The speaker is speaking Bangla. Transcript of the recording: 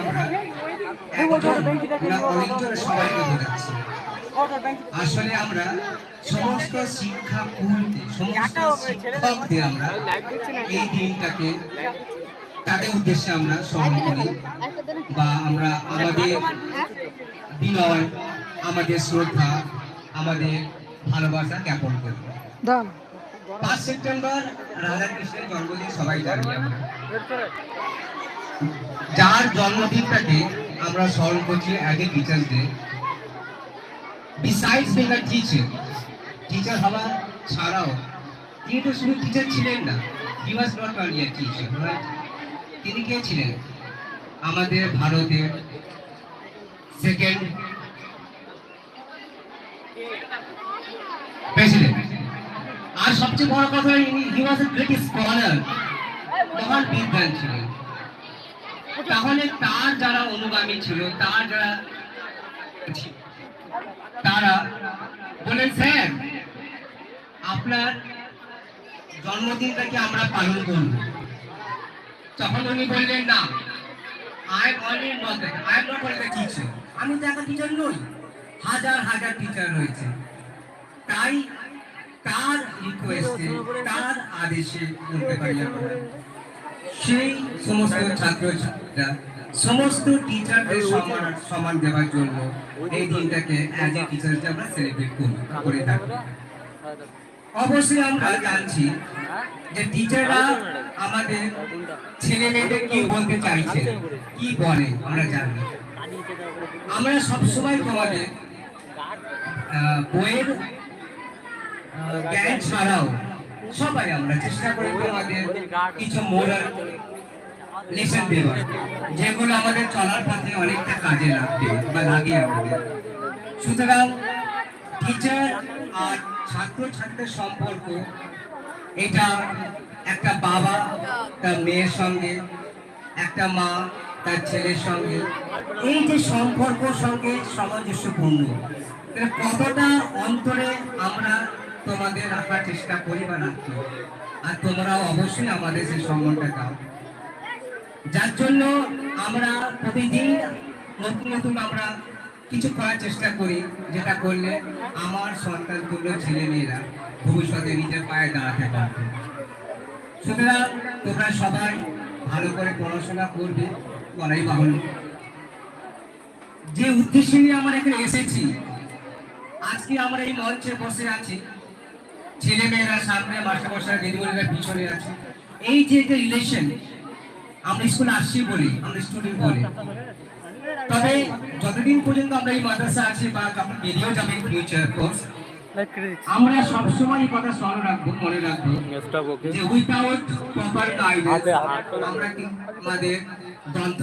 আমরা সবাইকে বোঝাচ্ছি। আসলে আমরা সমস্ত শিক্ষা কুলকে, সমস্ত শিক্ষকদের আমরা এই দিনটাকে তাদের উদ্দেশ্যে আমরা স্মরণ করি বা আমরা আমাদের বিনয়, আমাদের শ্রদ্ধা, আমাদের ভালোবাসা জ্ঞাপন করি। 5 সেপ্টেম্বর রাধাকৃষ্ণের জন্মদিন সবাই জানি আমরা। যার জন্মদিনটাকে আমরা স্মরণ করছি as a teachers day. Besides being a teacher, teacher হওয়া ছাড়াও তিনি তো শুধু টিচার ছিলেন না, he was not only a teacher, right? তিনি কে ছিলেন? আমাদের ভারতের সেকেন্ড প্রেসিডেন্ট। আর সবচেয়ে বড় কথা, he was a great scholar, মহান বিদ্বান ছিলেন। তাহলে তার যারা অনুগামী ছিল, তার যারা তারা বলেন, স্যার আপনার জন্মদিনটাকে আমরা পালন করব। তখন উনি বললেন, না, আমি তো একটা টিচার নই, হাজার হাজার টিচার রয়েছে। তাই তার রিকোয়েস্টে, তার আদেশে বলতে পারি আমরা, সেই সমস্ত ছাত্রছাত্রীরা সমস্ত টিচারদের সম্মান দেওয়ার জন্য এই দিনটাকে অ্যাজ এ টিচার্স আমরা সেলিব্রেট করে থাকি। অবশ্যই আমরা জানছি যে টিচাররা আমাদের ছেলে মেয়েদের কি বলতে চাইছে, কি বলে আমরা জানি। আমরা সবসময় তোমাদের বইয়ের জ্ঞান ছাড়াও সবাই আমরা চেষ্টা করি তোমাদের কিছু মোরাল লেসন দেওয়া, যেগুলো আমাদের চলার পথে অনেকটা কাজে লাগবে বা লাগে আমাদের। সুতরাং টিচার আর ছাত্রছাত্রীর সম্পর্ক, এটা একটা বাবা তার মেয়ের সঙ্গে, একটা মা তার ছেলের সঙ্গে, এই যে সম্পর্ক সঙ্গে সামঞ্জস্যপূর্ণ, কতটা অন্তরে আমরা তোমাদের রাখার চেষ্টা করি বা রাখি, আর তোমরাও অবশ্যই আমাদের সেই সম্মানটা দাও। যার জন্য আমরা প্রতিদিন নতুন নতুন আমরা কিছু করার চেষ্টা করি, যেটা করলে আমার সন্তান তুল্য ছেলে মেয়েরা ভবিষ্যতে নিজের পায়ে দাঁড়াতে পারবে। সুতরাং তোমরা সবাই ভালো করে পড়াশোনা করবে, বলাই বাহুল্য। যে উদ্দেশ্য নিয়ে আমরা এখানে এসেছি, আজকে আমরা এই মঞ্চে বসে আছি, ছেলে মেয়েরা সামনে, মাস্টারমশাই দিদিমণিরা পিছনে আছে। এই যে একটা রিলেশন, আমরা স্কুলে আসছি বলি, আমরা স্টুডেন্ট বলি, তবে যতদিন পর্যন্ত আমরা এই মাদ্রাসা আছি বা যখন বেরিয়েও যাবে ফিউচার কোর্স, আমরা সবসময় এই কথা স্মরণ রাখবো, মনে রাখবো যে উইথাউট প্রপার গাইডেন্স আমরা আমাদের